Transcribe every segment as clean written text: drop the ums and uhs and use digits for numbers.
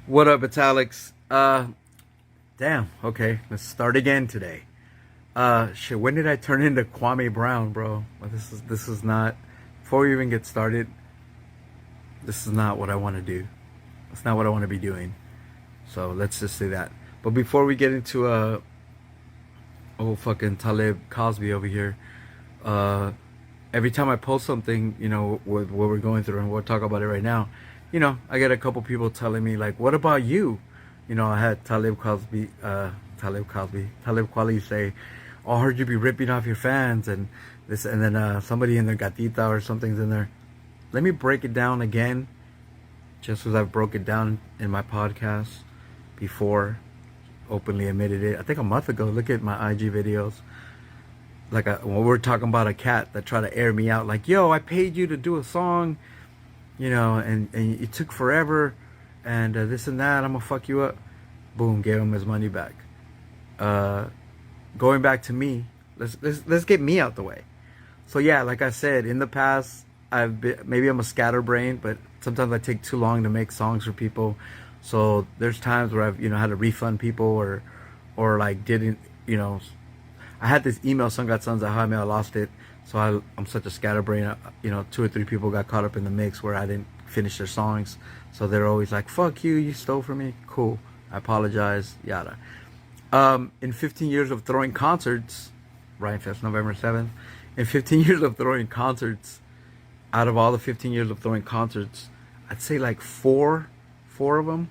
What up, Italics? Damn. Okay, let's start again today. Shit. When did I turn into Kwame Brown, bro? Well, this is not. Before we even get started, this is not what I want to do. It's not what I want to be doing. So let's just say that. But before we get into old fucking Talib Cosby over here, uh, every time I post something, with what we're going through, and we'll talk about it right now, I get a couple people telling me like, "What about you?" I had Talib Kweli say, "Oh, I heard you be ripping off your fans," and this, and then somebody in their gatita or something's in there. Let me break it down again, just as I've broke it down in my podcast before, openly admitted it. I think a month ago. Look at my IG videos. Like when we're talking about a cat that tried to air me out, like, "Yo, I paid you to do a song, and it took forever, and this and that. I'm gonna fuck you up." Boom, gave him his money back. Going back to me, let's get me out the way. So yeah, like I said, in the past, maybe I'm a scatterbrain, but sometimes I take too long to make songs for people. So there's times where I've had to refund people or like didn't. I had this email, Sun Got Sons, I lost it. So I'm such a scatterbrain. Two or three people got caught up in the mix where I didn't finish their songs. So they're always like, "Fuck you, you stole from me." Cool. I apologize, yada. In 15 years of throwing concerts, Ryan Fest, November 7th. In 15 years of throwing concerts, out of all the 15 years of throwing concerts, I'd say like four of them,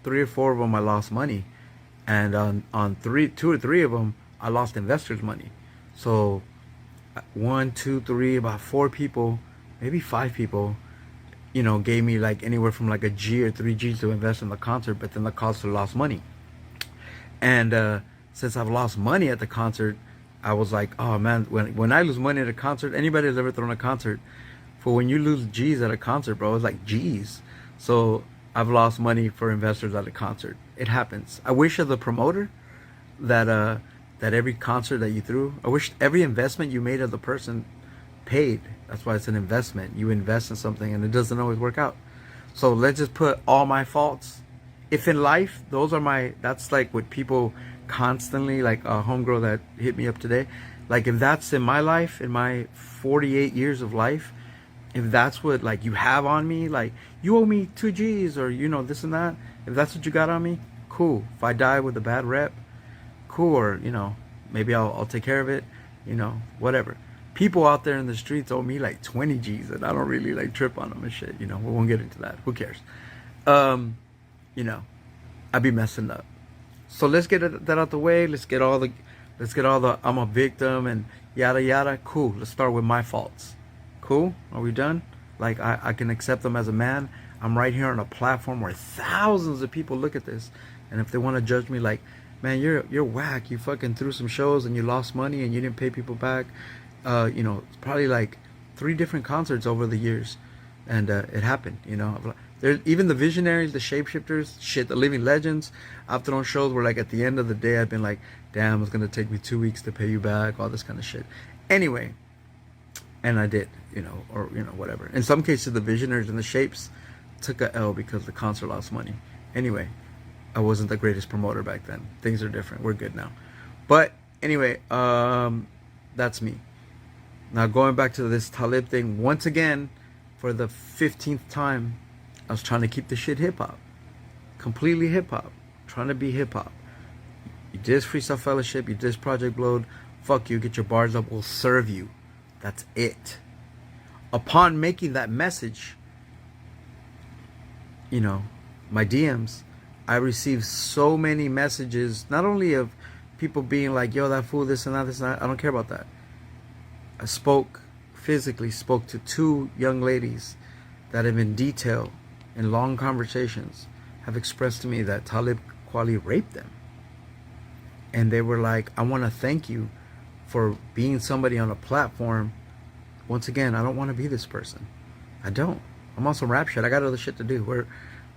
3 or 4 of them, I lost money. And on 2 or 3 of them, I lost investors' money. So 1, 2, 3, about 4 people, maybe 5 people, gave me like anywhere from like a G or 3 G's to invest in the concert, but then the concert lost money. And since I've lost money at the concert, I was like, oh man, when I lose money at a concert, anybody who's ever thrown a concert, for when you lose G's at a concert, bro, it's like G's. So I've lost money for investors at a concert. It happens. I wish as a promoter that every concert that you threw, I wish every investment you made as a person paid. That's why it's an investment. You invest in something and it doesn't always work out. So let's just put all my faults. If in life, that's like what people constantly, like a homegirl that hit me up today, like if that's in my life, in my 48 years of life, if that's what like you have on me, like you owe me 2 G's or this and that, if that's what you got on me, cool. If I die with a bad rep, cool. Or maybe I'll take care of it, whatever. People out there in the streets owe me like 20 G's and I don't really like trip on them and shit. We won't get into that. Who cares? I'd be messing up. So let's get that out the way. Let's get all the I'm a victim and yada yada. Cool. Let's start with my faults. Cool. Are we done? Like I can accept them as a man. I'm right here on a platform where thousands of people look at this, and if they want to judge me like, "Man, you're whack. You fucking threw some shows and you lost money and you didn't pay people back." It's probably like 3 different concerts over the years, and it happened. There's even the visionaries, the shapeshifters, shit, the living legends. I've thrown shows where like at the end of the day, I've been like, "Damn, it's gonna take me 2 weeks to pay you back," all this kind of shit. Anyway, and I did, or whatever. In some cases, the visionaries and the shapes took a L because the concert lost money. Anyway, I wasn't the greatest promoter back then. Things are different. We're good now. But anyway, that's me. Now going back to this Talib thing, once again, for the 15th time, I was trying to keep the shit hip-hop. Completely hip-hop. Trying to be hip-hop. You did this Freestyle Fellowship, you did this Project Blowed, fuck you, get your bars up, we'll serve you. That's it. Upon making that message, my DMs, I received so many messages, not only of people being like, "Yo, that fool, this and that, this and that." I don't care about that. I physically spoke to 2 young ladies that have in detail, in long conversations, have expressed to me that Talib Kweli raped them. And they were like, "I want to thank you for being somebody on a platform." Once again, I don't want to be this person. I don't. I'm on some rap shit. I got other shit to do.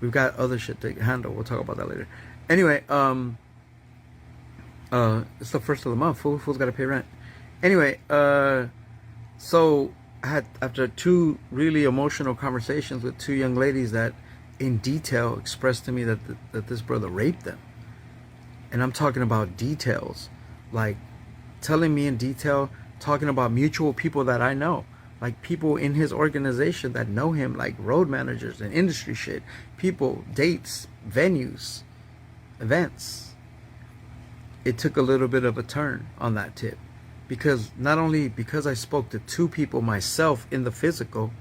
We've got other shit to handle. We'll talk about that later. Anyway, it's the first of the month. Fool's got to pay rent. Anyway, so I had, after 2 really emotional conversations with 2 young ladies that in detail expressed to me that that this brother raped them. And I'm talking about details, like telling me in detail, talking about mutual people that I know, like people in his organization that know him, like road managers and industry shit, people, dates, venues, events. It took a little bit of a turn on that tip, because not only because I spoke to 2 people myself in the physical,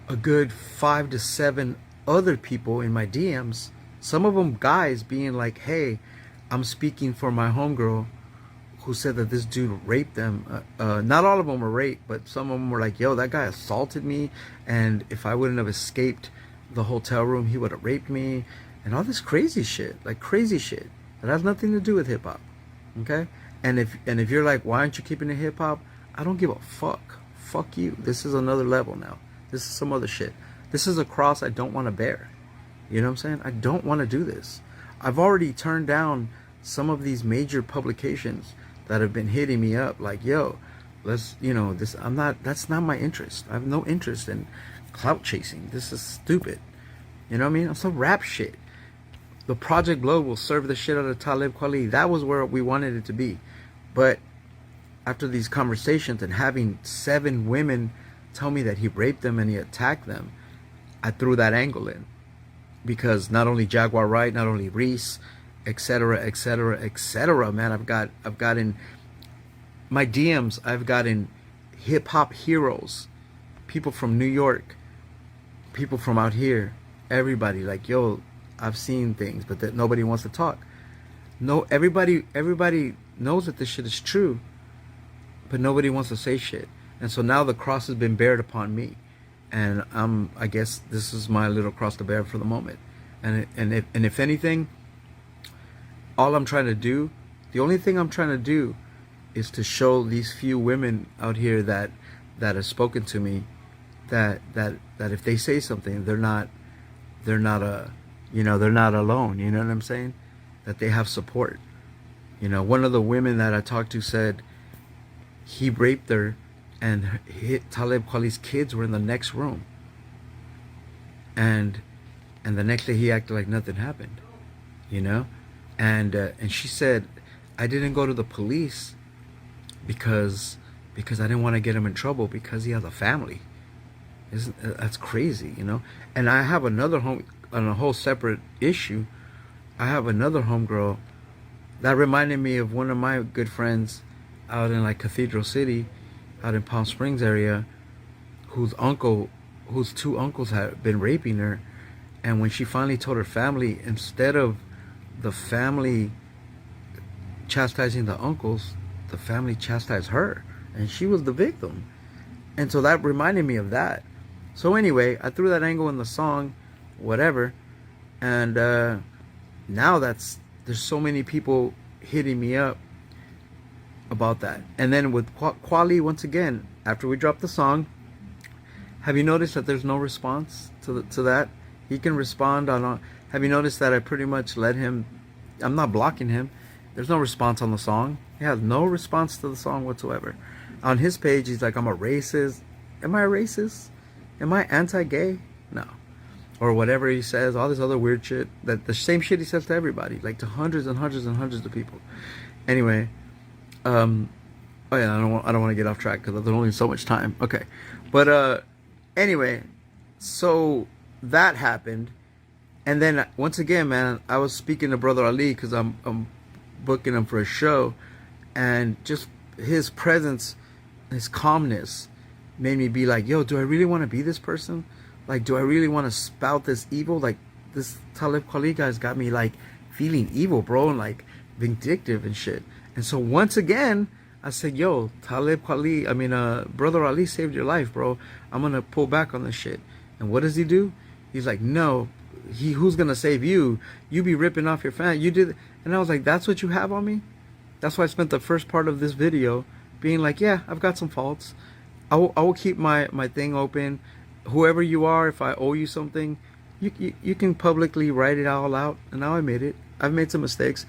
a good 5 to 7 other people in my DMs, some of them guys being like, hey, I'm speaking for my homegirl who said that this dude raped them. Not all of them were raped, but some of them were like, yo, that guy assaulted me, and if I wouldn't have escaped the hotel room, he would have raped me, and all this crazy shit, like crazy shit that has nothing to do with hip hop. Okay? And if you're like, why aren't you keeping it hip hop? I don't give a fuck. Fuck you. This is another level now. This is some other shit. This is a cross I don't want to bear. You know what I'm saying? I don't want to do this. I've already turned down some of these major publications that have been hitting me up like, yo, let's, you know, this, that's not my interest. I have no interest in clout chasing. This is stupid. You know what I mean? I'm some rap shit. The Project Blood will serve the shit out of Talib Kweli. That was where we wanted it to be. But after these conversations and having 7 women tell me that he raped them and he attacked them, I threw that angle in. Because not only Jaguar Wright, not only Reese, etc., etc., etc., man, I've gotten my DMs, I've gotten hip hop heroes, people from New York, people from out here, everybody like, yo, I've seen things, but that nobody wants to talk. No, everybody knows that this shit is true, but nobody wants to say shit. And so now the cross has been bared upon me, and I guess this is my little cross to bear for the moment. And if anything, all I'm trying to do, the only thing I'm trying to do, is to show these few women out here that have spoken to me that if they say something, they're not they're not alone. You know what I'm saying? That they have support. You know, one of the women that I talked to said he raped her, and Talib Kweli's kids were in the next room. And the next day he acted like nothing happened. You know, and she said, I didn't go to the police because I didn't want to get him in trouble because he has a family. That's crazy, you know? And I have another home on a whole separate issue. I have another homegirl that reminded me of one of my good friends out in like Cathedral City, out in Palm Springs area, whose 2 uncles had been raping her. And when she finally told her family, instead of the family chastising the uncles, the family chastised her, and she was the victim. And so that reminded me of that. So anyway, I threw that angle in the song, whatever, and now there's so many people hitting me up about that. And then with Kweli, once again, after we dropped the song, have you noticed that there's no response to that? He can respond on. Have you noticed that I pretty much let him? I'm not blocking him. There's no response on the song. He has no response to the song whatsoever. On his page, he's like, I'm a racist. Am I a racist? Am I anti-gay? No. Or whatever he says, all this other weird shit. That the same shit he says to everybody, like to hundreds and hundreds and hundreds of people. Anyway, oh yeah, I don't want to get off track because there's only so much time. Okay, but anyway, so that happened, and then once again, man, I was speaking to Brother Ali because I'm booking him for a show, and just his presence, his calmness, made me be like, yo, do I really want to be this person? Like, do I really want to spout this evil? Like, this Talib Kweli guy's got me like feeling evil, bro, and like vindictive and shit. And so once again, I said, yo, Talib Kweli, Brother Ali saved your life, bro. I'm gonna pull back on this shit. And what does he do? He's like, no, who's gonna save you? You be ripping off your fan. You did. And I was like, that's what you have on me? That's why I spent the first part of this video being like, yeah, I've got some faults. I will keep my thing open. Whoever you are, if I owe you something, you can publicly write it all out. And I'll admit it. I've made some mistakes.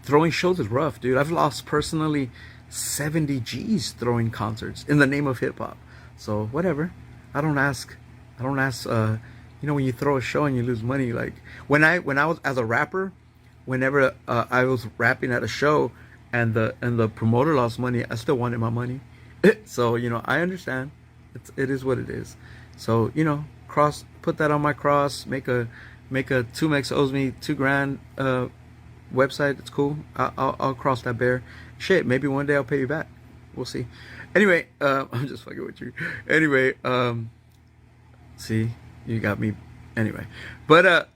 Throwing shows is rough, dude. I've lost personally 70 G's throwing concerts in the name of hip hop. So whatever. I don't ask you know, when you throw a show and you lose money, like when I was as a rapper, whenever I was rapping at a show and the promoter lost money, I still wanted my money. So you know, I understand. It is what it is. So you know, put that on my cross. Make a 2Mex owes me 2 grand website. It's cool. I'll cross that bear. Shit, maybe one day I'll pay you back. We'll see. Anyway, I'm just fucking with you. Anyway, see, you got me. Anyway, but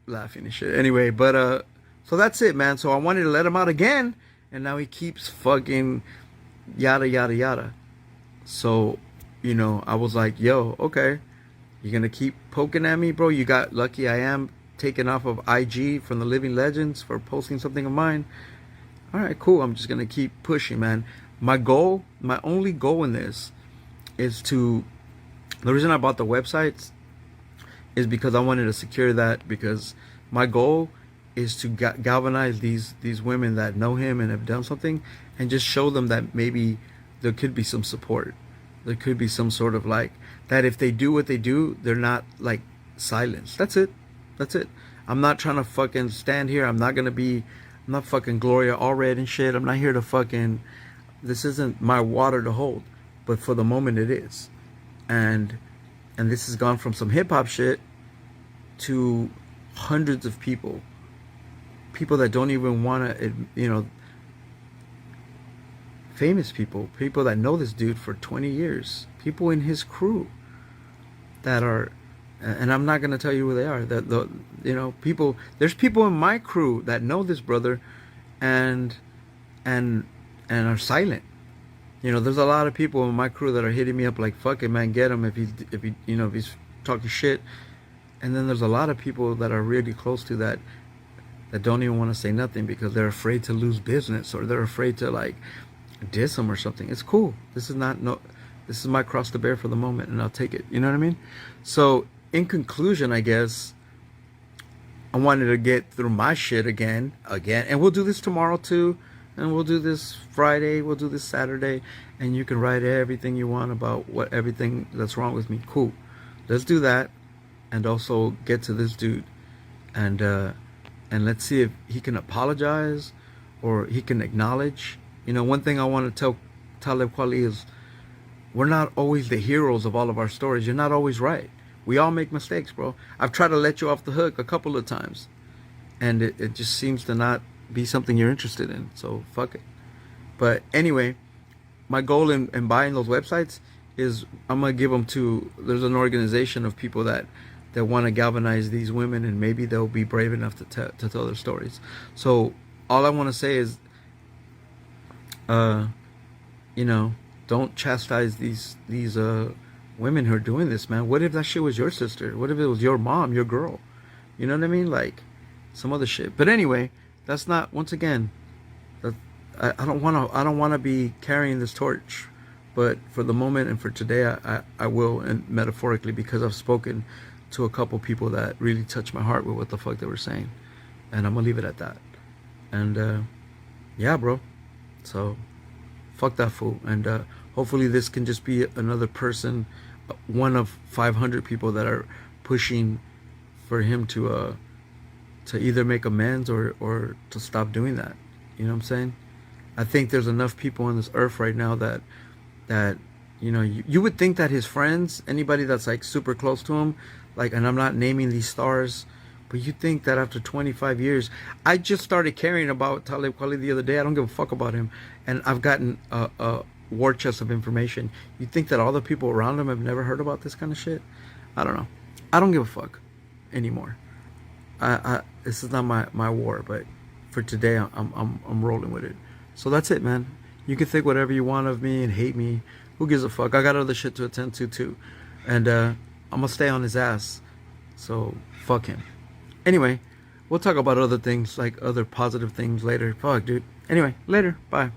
laughing and shit. Anyway, but so that's it, man. So I wanted to let him out again, and now he keeps fucking yada yada yada. So, you know, I was like, yo, okay, you're gonna keep poking at me, bro. You got lucky. I am taken off of IG from the Living Legends for posting something of mine. All right, cool. I'm just gonna keep pushing, man. My goal, my only goal in this is to, the reason I bought the websites is because I wanted to secure that, because my goal is to galvanize these women that know him and have done something, and just show them that maybe there could be some support. There could be some sort of like, that if they do what they do, they're not like silenced. That's it. That's it. I'm not trying to fucking stand here. I'm not fucking Gloria Allred and shit. I'm not here to fucking, this isn't my water to hold, but for the moment it is. And this has gone from some hip hop shit to hundreds of people that don't even want to, you know, famous people that know this dude for 20 years, people in his crew that are, and I'm not going to tell you who they are, that you know, there's people in my crew that know this brother and are silent. You know, there's a lot of people in my crew that are hitting me up like, fuck it, man, get him if he's talking shit. And then there's a lot of people that are really close to that don't even want to say nothing because they're afraid to lose business, or they're afraid to like diss him or something. It's cool. This is my cross to bear for the moment, and I'll take it. You know what I mean? So in conclusion, I guess I wanted to get through my shit again, and we'll do this tomorrow too. And we'll do this Friday, we'll do this Saturday, and you can write everything you want about everything that's wrong with me. Cool. Let's do that, and also get to this dude, and let's see if he can apologize or he can acknowledge. You know, one thing I want to tell Talib Kweli is, we're not always the heroes of all of our stories. You're not always right. We all make mistakes, bro. I've tried to let you off the hook a couple of times, and it just seems to not be something you're interested in, so fuck it. But anyway, my goal in buying those websites is I'm gonna give them to, there's an organization of people that want to galvanize these women, and maybe they'll be brave enough to tell their stories. So all I want to say is, you know, don't chastise these women who are doing this, man. What if that shit was your sister? What if it was your mom, your girl? You know what I mean? Like some other shit. But anyway, that's not, once again, I don't want to be carrying this torch, but for the moment and for today, I will, and metaphorically, because I've spoken to a couple people that really touched my heart with what the fuck they were saying, and I'm gonna leave it at that. And yeah, bro. So fuck that fool, and hopefully this can just be another person, one of 500 people that are pushing for him to either make amends or to stop doing that. You know what I'm saying? I think there's enough people on this earth right now that you know, you would think that his friends, anybody that's like super close to him, like, and I'm not naming these stars, but you think that after 25 years, I just started caring about Talib Kweli the other day. I don't give a fuck about him, and I've gotten a war chest of information. You think that all the people around him have never heard about this kind of shit? I don't know. I don't give a fuck anymore. This is not my war, but for today, I'm rolling with it. So that's it, man. You can think whatever you want of me and hate me. Who gives a fuck? I got other shit to attend to too, and I'm gonna stay on his ass. So fuck him. Anyway, we'll talk about other things, like other positive things later. Fuck, dude. Anyway, later. Bye.